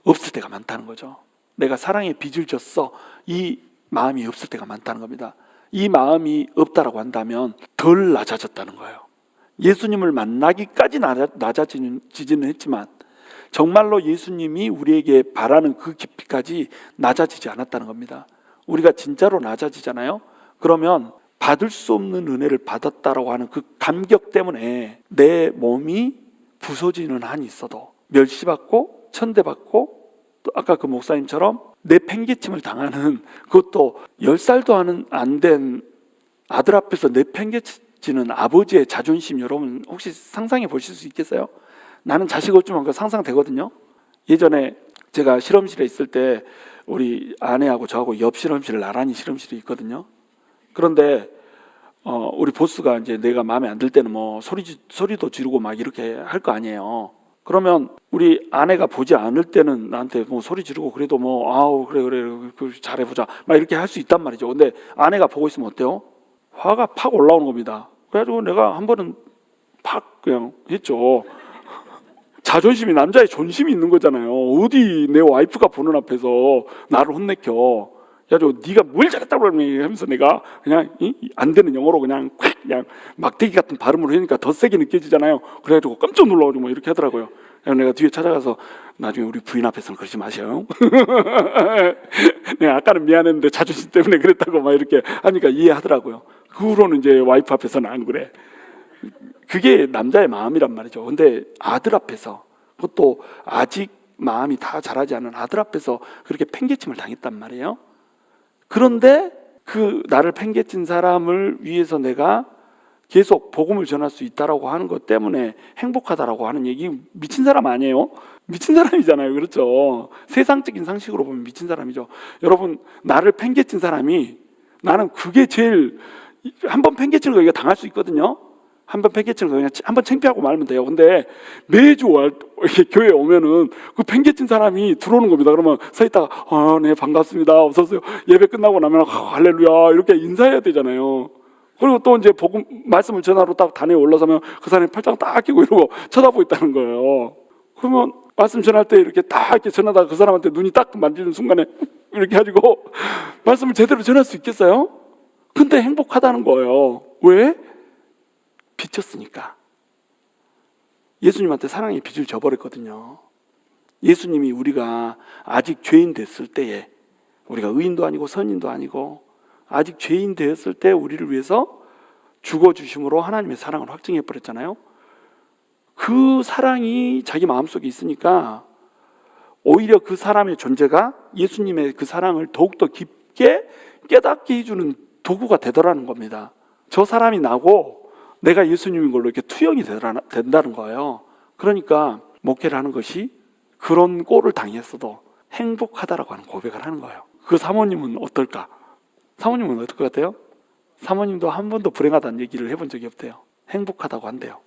없을 때가 많다는 거죠. 내가 사랑의 빚을 졌어. 이 마음이 없을 때가 많다는 겁니다. 이 마음이 없다라고 한다면 덜 낮아졌다는 거예요. 예수님을 만나기까지 낮아지지는 했지만 정말로 예수님이 우리에게 바라는 그 깊이까지 낮아지지 않았다는 겁니다. 우리가 진짜로 낮아지잖아요. 그러면 받을 수 없는 은혜를 받았다라고 하는 그 감격 때문에 내 몸이 부서지는 한이 있어도 멸시받고 천대받고, 또 아까 그 목사님처럼 내 팽개침을 당하는, 그것도 10살도 안 된 아들 앞에서 내 팽개치는 아버지의 자존심, 여러분 혹시 상상해 보실 수 있겠어요? 나는 자식 없지만 그거 상상되거든요. 예전에 제가 실험실에 있을 때 우리 아내하고 저하고 옆 실험실에 나란히 실험실이 있거든요. 그런데 우리 보스가 이제 내가 마음에 안 들 때는 뭐 소리도 지르고 막 이렇게 할 거 아니에요. 그러면 우리 아내가 보지 않을 때는 나한테 뭐 소리 지르고 그래도 뭐 아우 그래 잘해보자 막 이렇게 할 수 있단 말이죠. 근데 아내가 보고 있으면 어때요? 화가 팍 올라오는 겁니다. 그래가지고 내가 한 번은 팍 그냥 했죠. 자존심이, 남자의 존심이 있는 거잖아요. 어디 내 와이프가 보는 앞에서 나를 혼내켜. 그래가지고 네가 뭘 잘했다고 그러니 하면서 내가 그냥 안 되는 영어로 그냥 막대기 같은 발음으로 하니까 더 세게 느껴지잖아요. 그래가지고 깜짝 놀라가지고 뭐 이렇게 하더라고요. 그래서 내가 뒤에 찾아가서 나중에 우리 부인 앞에서는 그러지 마셔요. 내가 아까는 미안했는데 자존심 때문에 그랬다고 막 이렇게 하니까 이해하더라고요. 그 후로는 이제 와이프 앞에서는 안 그래. 그게 남자의 마음이란 말이죠. 근데 아들 앞에서, 그것도 아직 마음이 다 자라지 않은 아들 앞에서 그렇게 팽개침을 당했단 말이에요. 그런데 그 나를 팽개친 사람을 위해서 내가 계속 복음을 전할 수 있다라고 하는 것 때문에 행복하다라고 하는 얘기, 미친 사람 아니에요? 미친 사람이잖아요. 그렇죠? 세상적인 상식으로 보면 미친 사람이죠. 여러분, 나를 팽개친 사람이, 나는 그게 제일, 한번 팽개치는 거 이거 당할 수 있거든요. 한번 팽개치는 거 그냥 한번 창피하고 말면 돼요. 근데 매주 이렇게 교회에 오면은 그 팽개친 사람이 들어오는 겁니다. 그러면 서 있다가 네 반갑습니다, 어서 오세요. 예배 끝나고 나면 할렐루야 이렇게 인사해야 되잖아요. 그리고 또 이제 복음 말씀을 전하러 딱 단에 올라서면 그 사람이 팔짱 딱 끼고 이러고 쳐다보고 있다는 거예요. 그러면 말씀 전할 때 이렇게 딱 이렇게 전하다가 그 사람한테 눈이 딱 만지는 순간에 이렇게 가지고 말씀을 제대로 전할 수 있겠어요? 근데 행복하다는 거예요. 왜? 비쳤으니까. 예수님한테 사랑의 빚을 져버렸거든요. 예수님이 우리가 아직 죄인 됐을 때에, 우리가 의인도 아니고 선인도 아니고 아직 죄인 되었을 때 우리를 위해서 죽어주심으로 하나님의 사랑을 확증해버렸잖아요. 그 사랑이 자기 마음속에 있으니까 오히려 그 사람의 존재가 예수님의 그 사랑을 더욱더 깊게 깨닫게 해주는 도구가 되더라는 겁니다. 저 사람이 나고 내가 예수님인 걸로 이렇게 투영이 된다는 거예요. 그러니까 목회를 하는 것이 그런 꼴을 당했어도 행복하다라고 하는 고백을 하는 거예요. 그 사모님은 어떨까? 사모님은 어떨 것 같아요? 사모님도 한 번도 불행하다는 얘기를 해본 적이 없대요. 행복하다고 한대요.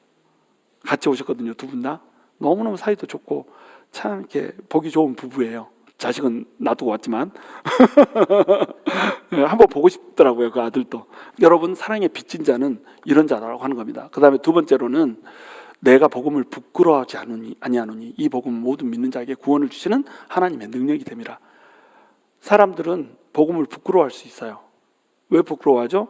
같이 오셨거든요, 두 분 다. 너무너무 사이도 좋고 참 이렇게 보기 좋은 부부예요. 자식은 놔두고 왔지만 한번 보고 싶더라고요, 그 아들도. 여러분, 사랑에 빚진 자는 이런 자라고 하는 겁니다. 그 다음에 두 번째로는 내가 복음을 부끄러워하지 아니하노니 이 복음은 모든 믿는 자에게 구원을 주시는 하나님의 능력이 됨이라. 사람들은 복음을 부끄러워할 수 있어요. 왜 부끄러워하죠?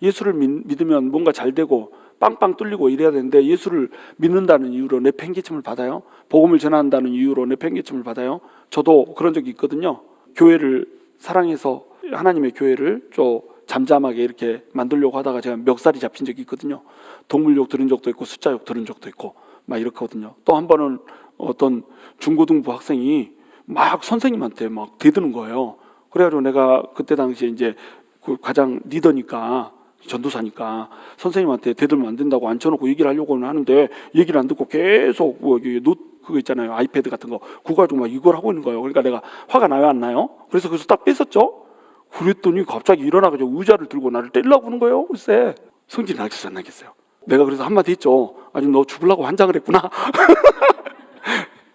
예수를 믿으면 뭔가 잘 되고 빵빵 뚫리고 이래야 되는데 예수를 믿는다는 이유로 내 팽개침을 받아요. 복음을 전한다는 이유로 내 팽개침을 받아요. 저도 그런 적이 있거든요. 교회를 사랑해서 하나님의 교회를 좀 잠잠하게 이렇게 만들려고 하다가 제가 멱살이 잡힌 적이 있거든요. 동물욕 들은 적도 있고 숫자욕 들은 적도 있고 막 이렇거든요. 또 한 번은 어떤 중고등부 학생이 막 선생님한테 막 대드는 거예요. 그래가지고 내가 그때 당시에 이제 그 가장 리더니까, 전도사니까 선생님한테 대들면 안 된다고 앉혀놓고 얘기를 하려고는 하는데 얘기를 안 듣고 계속 뭐 그거 있잖아요, 아이패드 같은 거 그거 가지고 막 이걸 하고 있는 거예요. 그러니까 내가 화가 나요, 안 나요? 그래서 그래서 딱 뺐었죠. 그랬더니 갑자기 일어나가지고 의자를 들고 나를 때리려고 하는 거예요. 글쎄, 성질이 나겠어요, 안 나겠어요? 내가 그래서 한마디 했죠. 아직 너 죽으려고 환장을 했구나.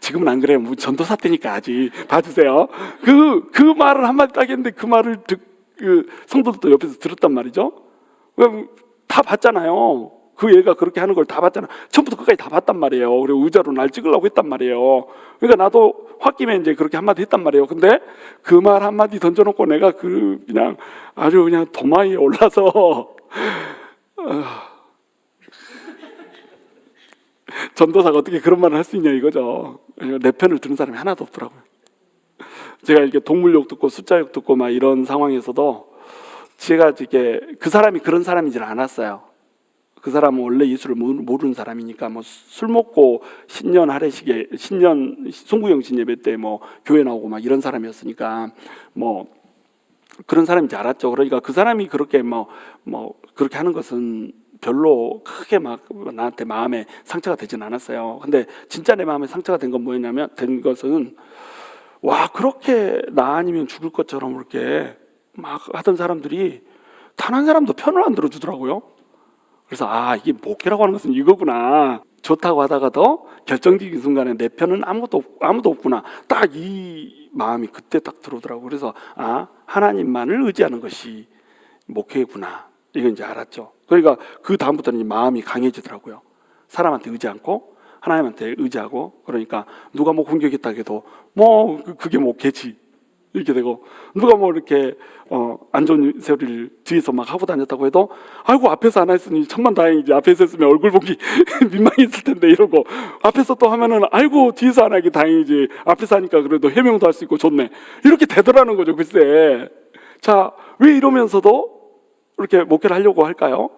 지금은 안 그래요. 뭐 전도사 때니까 아직 봐주세요. 그 말을 한마디 딱 했는데 그 말을 그 성도들도 옆에서 들었단 말이죠. 다 봤잖아요. 그 얘가 그렇게 하는 걸 다 봤잖아. 처음부터 끝까지 다 봤단 말이에요. 그리고 의자로 날 찍으려고 했단 말이에요. 그러니까 나도 홧김에 이제 그렇게 한마디 했단 말이에요. 근데 그 말 한마디 던져놓고 내가 그냥 아주 그냥 도마에 올라서 전도사가 어떻게 그런 말을 할 수 있냐 이거죠. 내 편을 드는 사람이 하나도 없더라고요. 제가 이렇게 동물욕 듣고 숫자욕 듣고 막 이런 상황에서도 제가 이게 그 사람이 그런 사람이질 않았어요. 그 사람은 원래 예수를 모르는 사람이니까 뭐 술 먹고 신년 할애식에 신년 송구영신 예배 때 뭐 교회 나오고 막 이런 사람이었으니까 뭐 그런 사람인지 알았죠. 그러니까 그 사람이 그렇게 뭐 그렇게 하는 것은 별로 크게 막 나한테 마음에 상처가 되진 않았어요. 근데 진짜 내 마음에 상처가 된 건 뭐냐면 된 것은 와, 그렇게 나 아니면 죽을 것처럼 그렇게 막 하던 사람들이 단 한 사람도 편을 안 들어주더라고요. 그래서 이게 목회라고 하는 것은 이거구나. 좋다고 하다가도 결정적인 순간에 내 편은 아무도 없구나. 딱 이 마음이 그때 딱 들어오더라고요. 그래서 하나님만을 의지하는 것이 목회구나. 이건 이제 알았죠. 그러니까 그 다음부터는 이제 마음이 강해지더라고요. 사람한테 의지 않고 하나님한테 의지하고, 그러니까 누가 뭐 공격했다 해도 뭐 그게 목회지 이렇게 되고, 누가 뭐 이렇게 안 좋은 소리를 뒤에서 막 하고 다녔다고 해도 아이고 앞에서 안 했으니 천만다행이지, 앞에서 했으면 얼굴 보기 민망했을 텐데 이러고, 앞에서 또 하면은 아이고 뒤에서 안 하기 다행이지, 앞에서 하니까 그래도 해명도 할 수 있고 좋네, 이렇게 되더라는 거죠. 글쎄, 자, 왜 이러면서도 이렇게 목회를 하려고 할까요?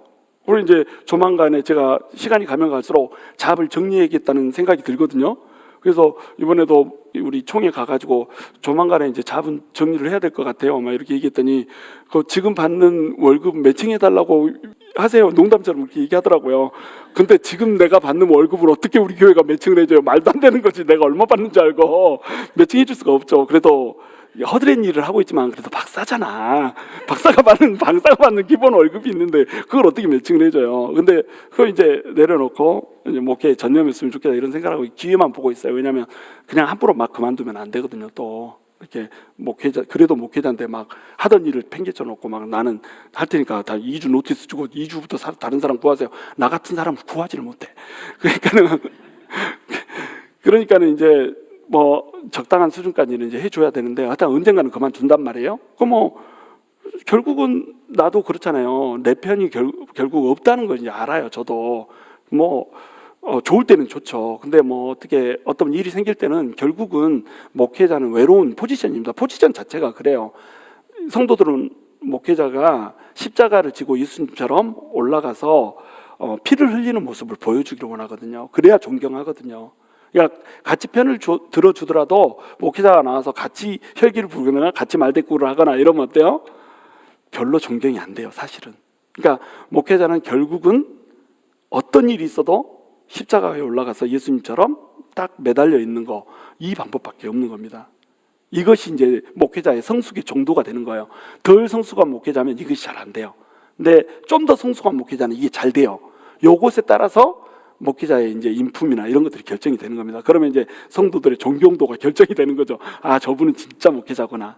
우리 이제 조만간에 제가 시간이 가면 갈수록 잡을 정리해야겠다는 생각이 들거든요. 그래서 이번에도 우리 총회 가가지고 조만간에 이제 잡은 정리를 해야 될 것 같아요. 막 이렇게 얘기했더니 그 지금 받는 월급 매칭해달라고 하세요. 농담처럼 이렇게 얘기하더라고요. 근데 지금 내가 받는 월급을 어떻게 우리 교회가 매칭을 해줘요? 말도 안 되는 거지. 내가 얼마 받는지 알고 매칭해 줄 수가 없죠. 그래도 허드렛 일을 하고 있지만 그래도 박사잖아. 박사가 받는 기본 월급이 있는데 그걸 어떻게 매칭을 해줘요? 근데 그걸 이제 내려놓고 이제 목회에 전념했으면 좋겠다 이런 생각하고 기회만 보고 있어요. 왜냐하면 그냥 함부로 막 그만두면 안 되거든요. 또 이렇게 목회자, 그래도 목회자인데 막 하던 일을 팽개쳐 놓고 막 나는 할 테니까 다 2주 노티스 주고 2주부터 다른 사람 구하세요. 나 같은 사람 구하지를 못해. 그러니까는 이제 뭐 적당한 수준까지는 이제 해줘야 되는데 하여튼 언젠가는 그만둔단 말이에요. 그럼 뭐 결국은 나도 그렇잖아요. 내 편이 결국 없다는 걸 이제 알아요. 저도 뭐 좋을 때는 좋죠. 근데 뭐 어떻게 어떤 일이 생길 때는 결국은 목회자는 외로운 포지션입니다. 포지션 자체가 그래요. 성도들은 목회자가 십자가를 지고 예수님처럼 올라가서 피를 흘리는 모습을 보여주기를 원하거든요. 그래야 존경하거든요. 그러니까 같이 편을 들어주더라도 목회자가 나와서 같이 혈기를 부르거나 같이 말대꾸를 하거나 이러면 어때요? 별로 존경이 안 돼요, 사실은. 그러니까 목회자는 결국은 어떤 일이 있어도 십자가에 올라가서 예수님처럼 딱 매달려 있는 거, 이 방법밖에 없는 겁니다. 이것이 이제 목회자의 성숙의 정도가 되는 거예요. 덜 성숙한 목회자면 이것이 잘 안 돼요. 근데 좀 더 성숙한 목회자는 이게 잘 돼요. 요것에 따라서 목회자의 이제 인품이나 이런 것들이 결정이 되는 겁니다. 그러면 이제 성도들의 존경도가 결정이 되는 거죠. 아, 저분은 진짜 목회자구나.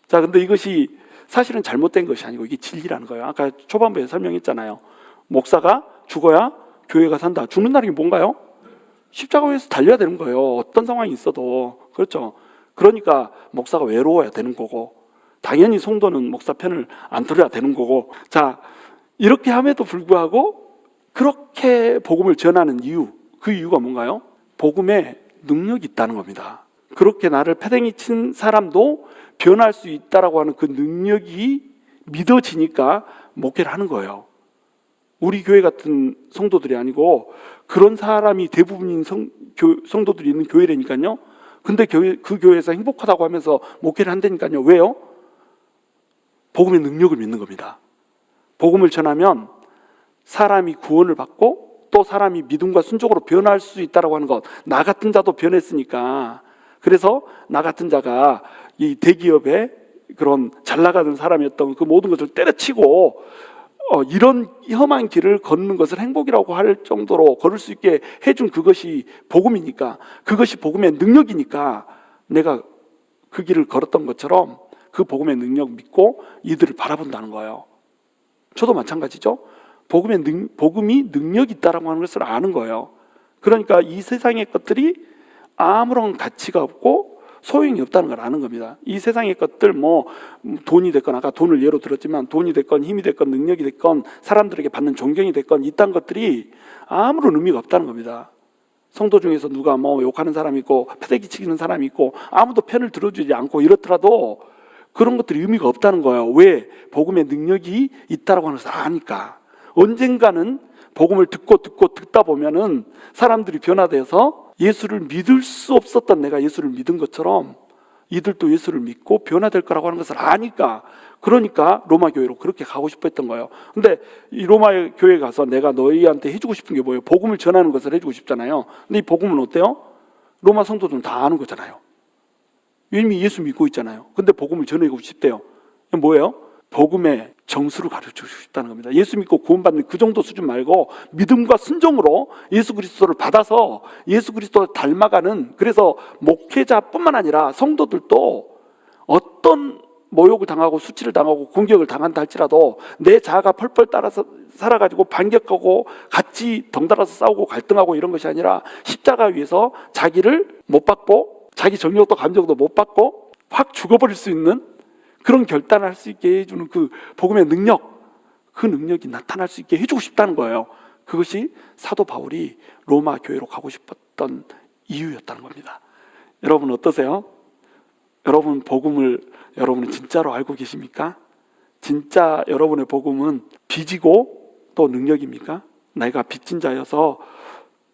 자, 근데 이것이 사실은 잘못된 것이 아니고 이게 진리라는 거예요. 아까 초반부에 설명했잖아요. 목사가 죽어야 교회가 산다. 죽는 날이 뭔가요? 십자가 위에서 달려야 되는 거예요. 어떤 상황이 있어도. 그렇죠. 그러니까 목사가 외로워야 되는 거고, 당연히 성도는 목사 편을 안 들어야 되는 거고. 자, 이렇게 함에도 불구하고 그렇게 복음을 전하는 이유, 그 이유가 뭔가요? 복음에 능력이 있다는 겁니다. 그렇게 나를 패댕이 친 사람도 변할 수 있다라고 하는 그 능력이 믿어지니까 목회를 하는 거예요. 우리 교회 같은 성도들이 아니고 그런 사람이 대부분인 성도들이 있는 교회라니까요. 근데 그 교회에서 행복하다고 하면서 목회를 한다니까요. 왜요? 복음의 능력을 믿는 겁니다. 복음을 전하면 사람이 구원을 받고 또 사람이 믿음과 순종으로 변할 수 있다라고 하는 것. 나 같은 자도 변했으니까. 그래서 나 같은 자가 이 대기업의 그런 잘 나가는 사람이었던 그 모든 것을 때려치고 이런 험한 길을 걷는 것을 행복이라고 할 정도로 걸을 수 있게 해준 그것이 복음이니까, 그것이 복음의 능력이니까 내가 그 길을 걸었던 것처럼 그 복음의 능력 믿고 이들을 바라본다는 거예요. 저도 마찬가지죠. 복음이 능력이 있다라고 하는 것을 아는 거예요. 그러니까 이 세상의 것들이 아무런 가치가 없고 소용이 없다는 걸 아는 겁니다. 이 세상의 것들, 뭐 돈이 됐건, 아까 돈을 예로 들었지만 돈이 됐건 힘이 됐건 능력이 됐건 사람들에게 받는 존경이 됐건 이딴 것들이 아무런 의미가 없다는 겁니다. 성도 중에서 누가 뭐 욕하는 사람이 있고 패대기 치는 사람이 있고 아무도 편을 들어주지 않고 이렇더라도 그런 것들이 의미가 없다는 거예요. 왜? 복음의 능력이 있다라고 하는 것을 아니까. 언젠가는 복음을 듣다 보면은 사람들이 변화돼서 예수를 믿을 수 없었던 내가 예수를 믿은 것처럼 이들도 예수를 믿고 변화될 거라고 하는 것을 아니까, 그러니까 로마 교회로 그렇게 가고 싶어 했던 거예요. 근데 이 로마 교회에 가서 내가 너희한테 해주고 싶은 게 뭐예요? 복음을 전하는 것을 해주고 싶잖아요. 근데 이 복음은 어때요? 로마 성도들은 다 아는 거잖아요. 이미 예수 믿고 있잖아요. 근데 복음을 전해주고 싶대요. 뭐예요? 복음의 정수를 가르쳐 주고 싶다는 겁니다. 예수 믿고 구원받는 그 정도 수준 말고 믿음과 순종으로 예수 그리스도를 받아서 예수 그리스도를 닮아가는, 그래서 목회자뿐만 아니라 성도들도 어떤 모욕을 당하고 수치를 당하고 공격을 당한다 할지라도 내 자아가 펄펄 따라서 살아가지고 반격하고 같이 덩달아서 싸우고 갈등하고 이런 것이 아니라 십자가 위에서 자기를 못 받고 자기 정력도 감정도 못 받고 확 죽어버릴 수 있는 그런 결단을 할 수 있게 해주는 그 복음의 능력, 그 능력이 나타날 수 있게 해주고 싶다는 거예요. 그것이 사도 바울이 로마 교회로 가고 싶었던 이유였다는 겁니다. 여러분 어떠세요? 여러분 복음을 여러분은 진짜로 알고 계십니까? 진짜 여러분의 복음은 빚이고 또 능력입니까? 내가 빚진 자여서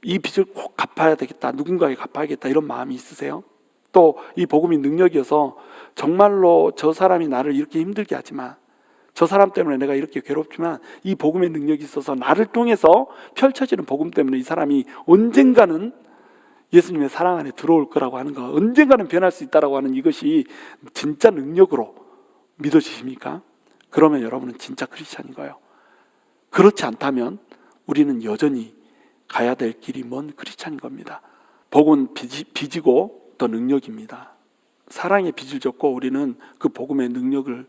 이 빚을 꼭 갚아야 되겠다, 누군가에게 갚아야겠다 이런 마음이 있으세요? 또 이 복음이 능력이어서 정말로 저 사람이 나를 이렇게 힘들게 하지만, 저 사람 때문에 내가 이렇게 괴롭지만 이 복음의 능력이 있어서 나를 통해서 펼쳐지는 복음 때문에 이 사람이 언젠가는 예수님의 사랑 안에 들어올 거라고 하는 거, 언젠가는 변할 수 있다라고 하는 이것이 진짜 능력으로 믿어지십니까? 그러면 여러분은 진짜 크리스찬인 거예요. 그렇지 않다면 우리는 여전히 가야 될 길이 먼 크리스찬인 겁니다. 복음은 빚이고 또 능력입니다. 사랑의 빚을 졌고 우리는 그 복음의 능력을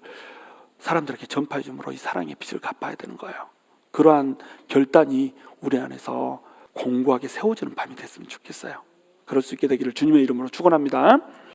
사람들에게 전파해 줌으로 이 사랑의 빚을 갚아야 되는 거예요. 그러한 결단이 우리 안에서 공고하게 세워지는 밤이 됐으면 좋겠어요. 그럴 수 있게 되기를 주님의 이름으로 축원합니다.